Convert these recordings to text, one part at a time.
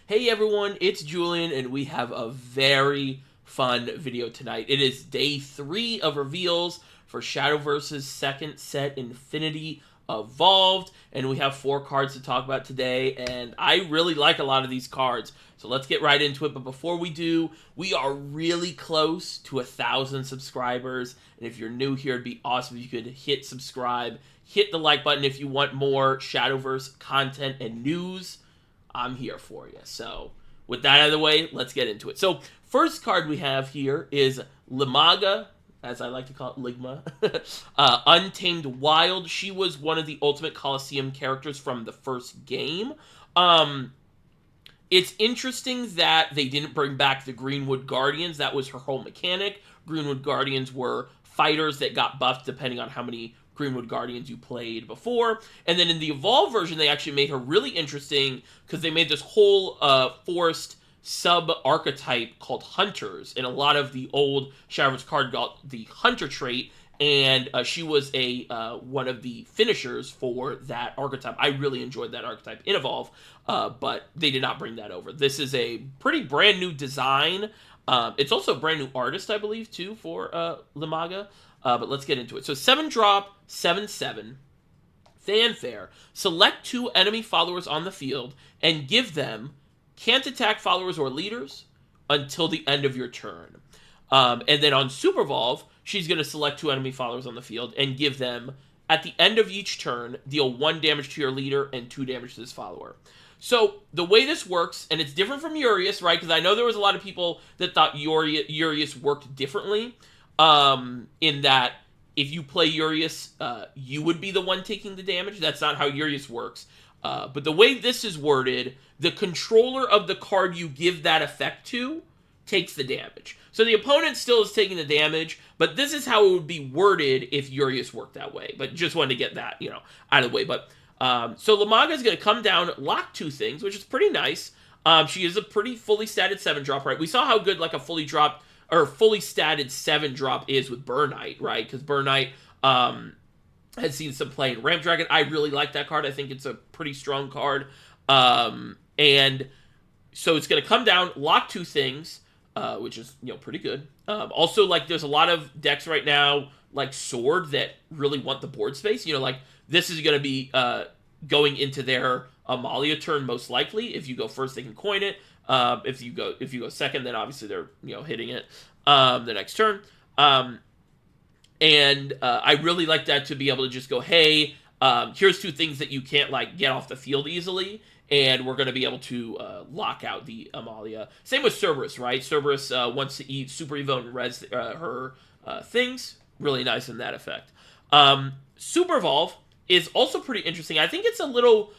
Hey everyone, it's Julian, and we have a very fun video tonight. It is day 3 of reveals for Shadowverse's second set, Infinity Evolved, and we have 4 cards to talk about today, and I really like a lot of these cards, so let's get right into it. But before we do, we are really close to 1,000 subscribers, and if you're new here, it'd be awesome if you could hit subscribe, hit the like button if you want more Shadowverse content and news. I'm here for you. So with that out of the way, let's get into it. So first card we have here is Laga, as I like to call it, Ligma. Untamed Wild. She was one of the Ultimate Coliseum characters from the first game. It's interesting that they didn't bring back the Greenwood Guardians. That was her whole mechanic. Greenwood Guardians were fighters that got buffed depending on how many Greenwood Guardians you played before. And then in the Evolved version, they actually made her really interesting because they made this whole forest sub-archetype called Hunters. And a lot of the old Shadowverse card got the Hunter trait, and she was one of the finishers for that archetype. I really enjoyed that archetype in Evolve, but they did not bring that over. This is a pretty brand new design. It's also a brand new artist, I believe, too, for Laga. But let's get into it. So 7-drop, 7/7, Fanfare. Select 2 enemy followers on the field and give them can't attack followers or leaders until the end of your turn. And then on Super Evolve, she's going to select 2 enemy followers on the field and give them, at the end of each turn, deal 1 damage to your leader and 2 damage to this follower. So the way this works, and it's different from Urias, right? Because I know there was a lot of people that thought Urias worked differently. In that if you play Urias, you would be the one taking the damage. That's not how Urias works. But the way this is worded, the controller of the card you give that effect to takes the damage. So the opponent still is taking the damage, but this is how it would be worded if Urias worked that way. But just wanted to get that, out of the way. But so Laga is going to come down, lock 2 things, which is pretty nice. She is a pretty fully statted 7-drop, right? We saw how good like a fully statted 7-drop is with Burnite, right? Because Burnite has seen some play in Ramp Dragon. I really like that card. I think it's a pretty strong card. And so it's going to come down, lock 2 things, which is, pretty good. Also, like, there's a lot of decks right now, like Sword, that really want the board space. Like, this is going to be going into their Amalia turn, most likely. If you go first, they can coin it. If you go second, then obviously they're hitting it the next turn. And I really like that, to be able to just go, hey, here's 2 things that you can't get off the field easily, and we're going to be able to lock out the Amalia. Same with Cerberus, right? Cerberus wants to eat Super Evo and res her things. Really nice in that effect. Super Evolve is also pretty interesting. I think it's a little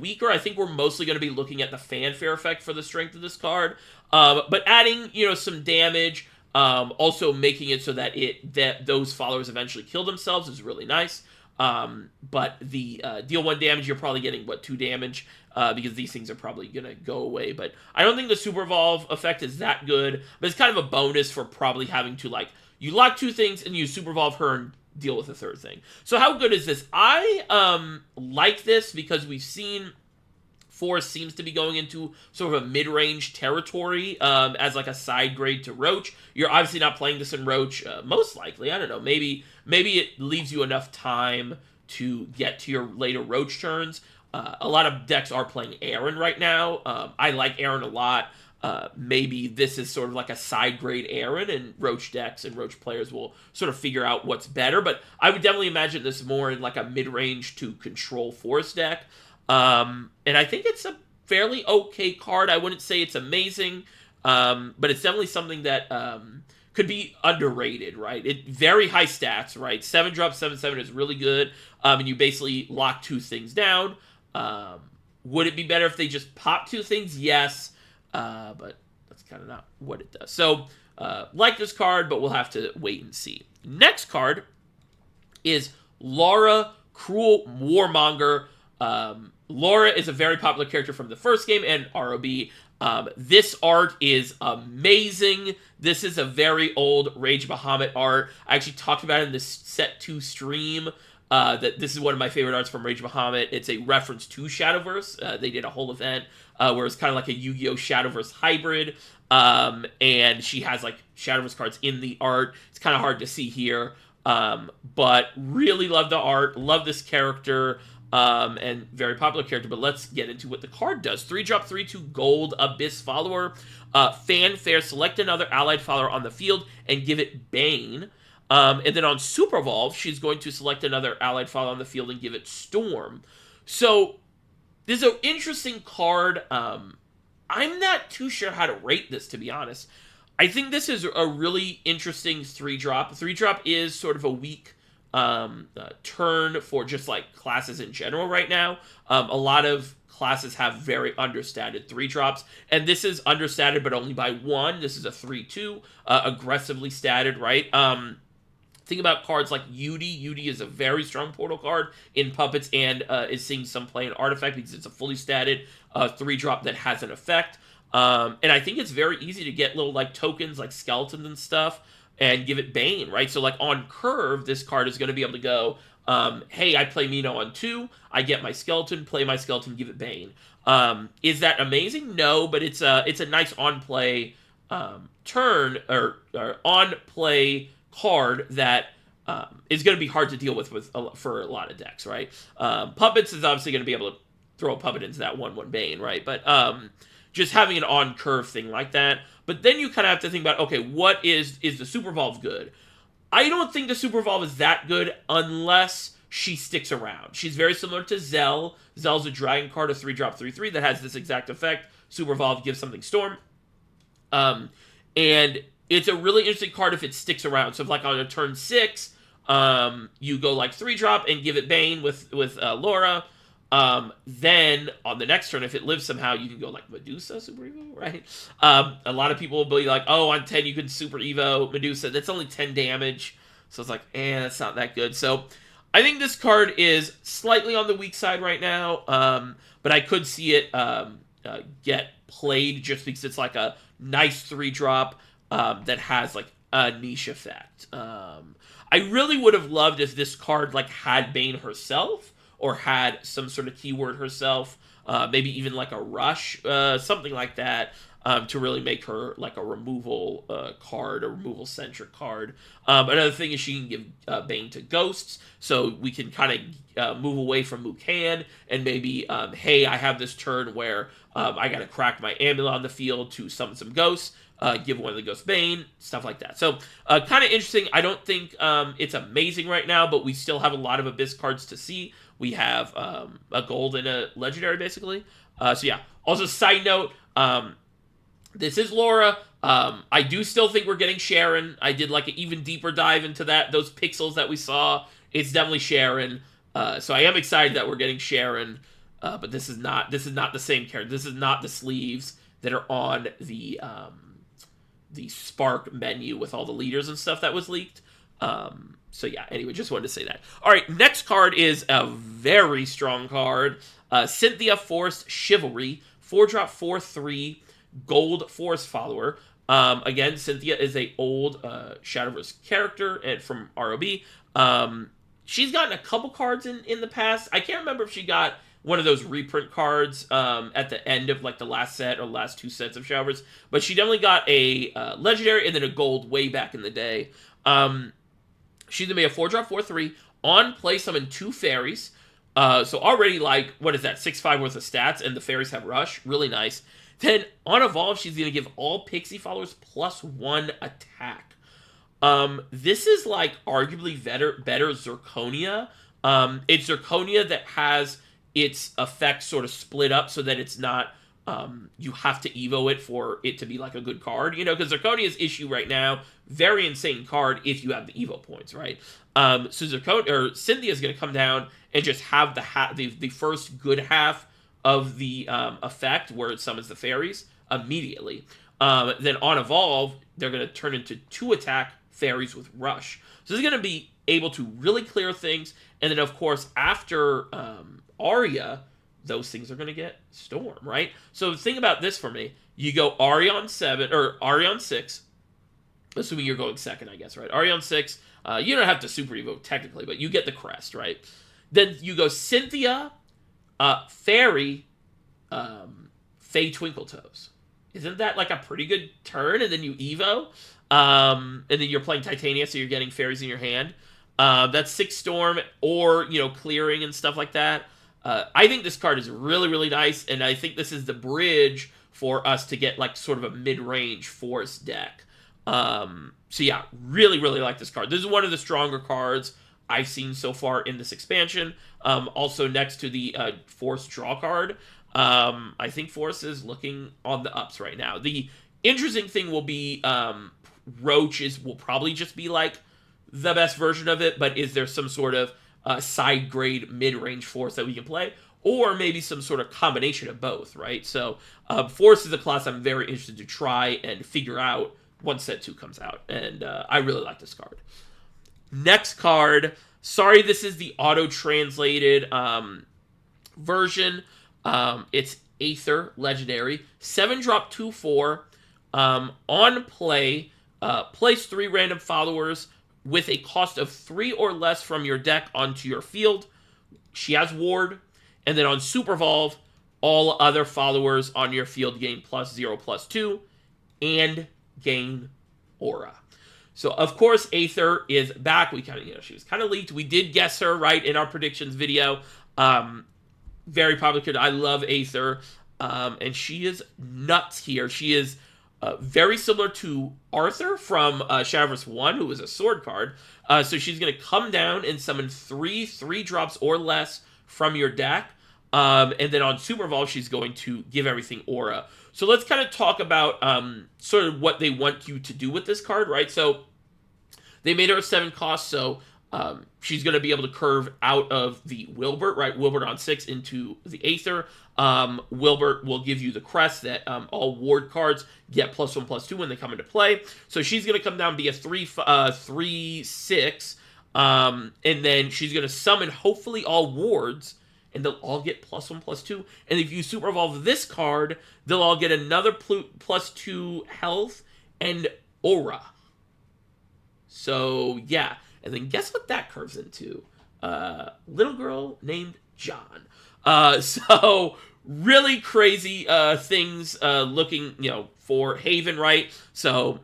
weaker. I think we're mostly going to be looking at the Fanfare effect for the strength of this card, but adding some damage, also making it so that those followers eventually kill themselves is really nice. But the deal 1 damage, you're probably getting 2 damage, because these things are probably gonna go away. But I don't think the Super Evolve effect is that good. But it's kind of a bonus for probably having to you lock 2 things and you Super Evolve her and deal with a 3rd thing. So how good is this? I like this because we've seen Forest seems to be going into sort of a mid-range territory as a side grade to Roach. You're obviously not playing this in Roach, most likely. I don't know. Maybe it leaves you enough time to get to your later Roach turns. A lot of decks are playing Aaron right now. I like Aaron a lot. Maybe this is sort of a side grade Aaron, and Roach decks and Roach players will sort of figure out what's better. But I would definitely imagine this more in a mid-range to control Forest deck. And I think it's a fairly okay card. I wouldn't say it's amazing, but it's definitely something that could be underrated, right? It very high stats, right? 7-drop, 7/7 is really good, and you basically lock 2 things down. Would it be better if they just pop 2 things? Yes, but that's kind of not what it does. So, like this card, but we'll have to wait and see. Next card is Laura, Cruel Warmonger. Laura is a very popular character from the first game and ROB. This art is amazing. This is a very old Rage Bahamut art. I actually talked about it in this Set 2 stream. that this is one of my favorite arts from Rage Bahamut. It's a reference to Shadowverse. They did a whole event where it's kind of like a Yu-Gi-Oh! Shadowverse hybrid. And she has like Shadowverse cards in the art. It's kind of hard to see here. But really love the art, love this character, and very popular character. But let's get into what the card does. 3-drop, 3/2 gold, Abyss Follower. Fanfare, select another allied follower on the field and give it Bane. And then on Super Evolve, she's going to select another allied follower on the field and give it Storm. So this is an interesting card. I'm not too sure how to rate this, to be honest. I think this is a really interesting 3-drop. 3-drop is sort of a weak turn for just like classes in general right now. A lot of classes have very understated 3-drops, and this is understated but only by 1. This is a 3/2, aggressively statted, right? Think about cards like Yudi. Yudi is a very strong portal card in Puppets and is seeing some play in Artifact because it's a fully statted 3-drop that has an effect. And I think it's very easy to get little like tokens like skeletons and stuff and give it Bane, right? So like on curve, this card is going to be able to go, hey, I play Mino on 2, I get my skeleton, play my skeleton, give it Bane. Is that amazing? No, but it's a nice on-play turn or on-play card that is going to be hard to deal with for a lot of decks, right? Puppets is obviously going to be able to throw a puppet into that 1/1 Bane, right? But just having an on-curve thing like that. But then you kind of have to think about, okay, what is the Super Evolve good? I don't think the Super Evolve is that good unless she sticks around. She's very similar to Zell. Zell's a dragon card, a 3-drop, 3/3 that has this exact effect. Super Evolve gives something Storm. And it's a really interesting card if it sticks around. So if like on a turn 6, you go like 3-drop and give it Bane with Laura. Then on the next turn, if it lives somehow, you can go like Medusa Super Evo, right? A lot of people will be like, oh, on 10 you can Super Evo Medusa. That's only 10 damage. So it's like, that's not that good. So I think this card is slightly on the weak side right now. But I could see it get played just because it's like a nice 3-drop that has like a niche effect. I really would have loved if this card like had Bane herself, or had some sort of keyword herself, maybe even like a rush, something like that, to really make her like a removal card, a removal-centric card. Another thing is she can give Bane to Ghosts, so we can kind of move away from Mukan, and maybe, hey, I have this turn where I gotta crack my Amulet on the field to summon some Ghosts, give one of the Ghosts Bane, stuff like that. So, kind of interesting. I don't think it's amazing right now, but we still have a lot of Abyss cards to see. We have a gold and a legendary, basically. So yeah. Also, side note, this is Laura. I do still think we're getting Sharon. I did like an even deeper dive into those pixels that we saw. It's definitely Sharon. So I am excited that we're getting Sharon. But this is not the same character. This is not the sleeves that are on the Spark menu with all the leaders and stuff that was leaked. So yeah, anyway, just wanted to say that. All right, next card is a very strong card. Cynthia Forest Chivalry, 4-drop, 4/3, gold Forest Follower. Again, Cynthia is a old Shadowverse character and from ROB. She's gotten a couple cards in the past. I can't remember if she got one of those reprint cards at the end of like the last set or last 2 sets of Shadowverse, but she definitely got a legendary and then a gold way back in the day. She's going to be a 4-drop, 4/3. On play, summon 2 fairies. So already, like, what is that? 6/5 worth of stats, and the fairies have Rush. Really nice. Then, on Evolve, she's going to give all Pixie followers +1 attack. This is, like, arguably better Zirconia. It's Zirconia that has its effects sort of split up so that it's not... you have to Evo it for it to be like a good card, because Zirconia's issue right now, very insane card if you have the Evo points, right? So Cynthia's going to come down and just have the first good half of the effect where it summons the fairies immediately. Then on Evolve, they're going to turn into 2 attack fairies with Rush. So this is going to be able to really clear things, and then of course after Arya, those things are going to get Storm, right? So think about this for me. You go Arya on 7, or Arya on 6, assuming you're going second, I guess, right? Arya on 6, You don't have to super evoke technically, but you get the crest, right? Then you go Cynthia, Fairy, Fey Twinkletoes. Isn't that like a pretty good turn? And then you evo, and then you're playing Titania, so you're getting fairies in your hand. That's 6 Storm, or, you know, clearing and stuff like that. I think this card is really, really nice, and I think this is the bridge for us to get, like, sort of a mid-range forest deck. So yeah, really, really like this card. This is one of the stronger cards I've seen so far in this expansion. Also next to the Forest draw card. I think Forest is looking on the ups right now. The interesting thing will be Roach will probably just be like the best version of it, but is there some sort of side grade mid-range Forest that we can play? Or maybe some sort of combination of both, right? So Forest is a class I'm very interested to try and figure out once set 2 comes out. And I really like this card. Next card. Sorry, this is the auto-translated version. It's Aether, legendary. 7-drop, 2/4. On play, place 3 random followers with a cost of 3 or less from your deck onto your field. She has Ward. And then on Super Evolve, all other followers on your field gain +0/+2 and gain Aura. So, of course, Aether is back. We kind of, she was kind of leaked. We did guess her, right, in our predictions video. Very popular kid. I love Aether. And she is nuts here. She is very similar to Arthur from Shadowverse 1, who was a sword card. So she's going to come down and summon 3 3-drops or less from your deck. And then on Super Evolve, she's going to give everything Aura. So let's kind of talk about sort of what they want you to do with this card, right? So they made her a 7 cost, so she's going to be able to curve out of the Wilbert, right? Wilbert on 6 into the Aether. Wilbert will give you the crest that all Ward cards get +1/+2 when they come into play. So she's going to come down and be a 3/6, and then she's going to summon hopefully all Wards, and they'll all get +1/+2. And if you Super Evolve this card, they'll all get another +2 health and Aura. So, yeah. And then guess what that curves into? Little girl named John. So, really crazy things looking, for Haven, right? So,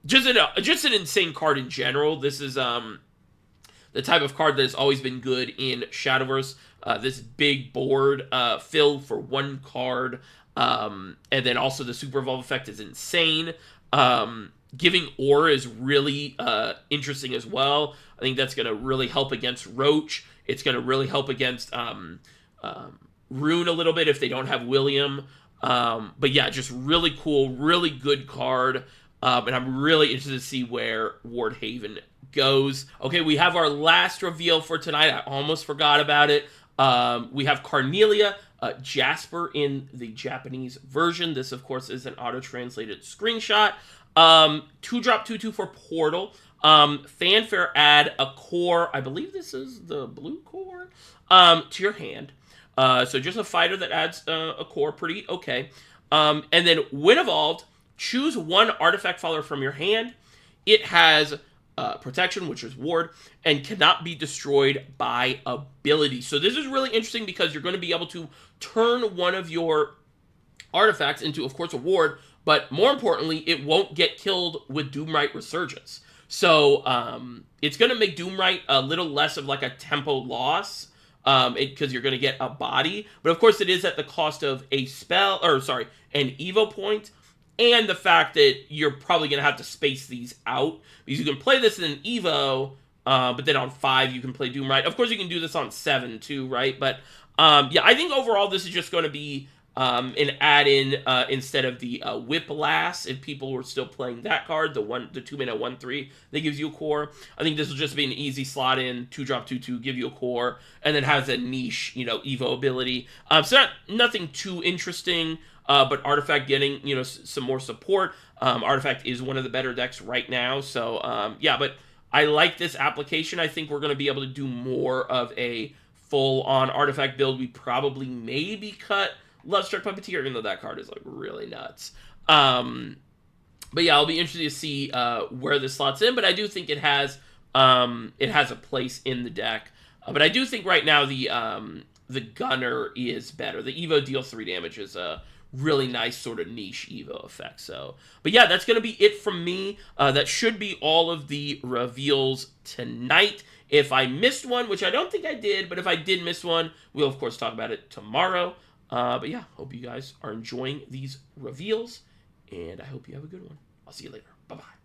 just an insane card in general. This is the type of card that has always been good in Shadowverse. This big board filled for 1 card. And then also the Super Evolve effect is insane. Giving Aura is really interesting as well. I think that's going to really help against Roach. It's going to really help against Rune a little bit if they don't have William. But yeah, just really cool, really good card. And I'm really interested to see where Ward Haven goes. Okay, we have our last reveal for tonight. I almost forgot about it. We have Carnelia Jasper in the Japanese version. This, of course, is an auto-translated screenshot. 2-drop, 2/2 for Portal. Fanfare, add a core. I believe this is the blue core to your hand. So just a fighter that adds a core. Pretty okay. And then when evolved, choose 1 artifact follower from your hand. It has protection, which is Ward, and cannot be destroyed by ability. So this is really interesting because you're going to be able to turn one of your artifacts into, of course, a Ward, but more importantly, it won't get killed with Doomrite Resurgence. So it's going to make Doomrite a little less of like a tempo loss, because you're going to get a body. But of course, it is at the cost of an Evo point, and the fact that you're probably going to have to space these out, because you can play this in an Evo, but then on 5 you can play Doomrite. Of course, you can do this on 7 too, right? But yeah, I think overall this is just going to be an add-in instead of the Whiplash. If people were still playing that card, the 2-mana 1/3 that gives you a core, I think this will just be an easy slot in 2-drop 2/2, give you a core, and then has a niche, Evo ability. So nothing too interesting. But Artifact getting, some more support. Artifact is one of the better decks right now. So, yeah, but I like this application. I think we're going to be able to do more of a full-on Artifact build. We probably maybe cut Lovestruck Puppeteer, even though that card is, really nuts. But, yeah, I'll be interested to see where this slots in. But I do think it has It has a place in the deck. But I do think right now the Gunner is better. The Evo deals 3 damage is a really nice sort of niche Evo effect. So, but yeah, that's going to be it from me. That should be all of the reveals tonight. If I missed one, which I don't think I did, but if I did miss one, we'll of course talk about it tomorrow. But yeah, hope you guys are enjoying these reveals, and I hope you have a good one. I'll see you later. Bye-bye.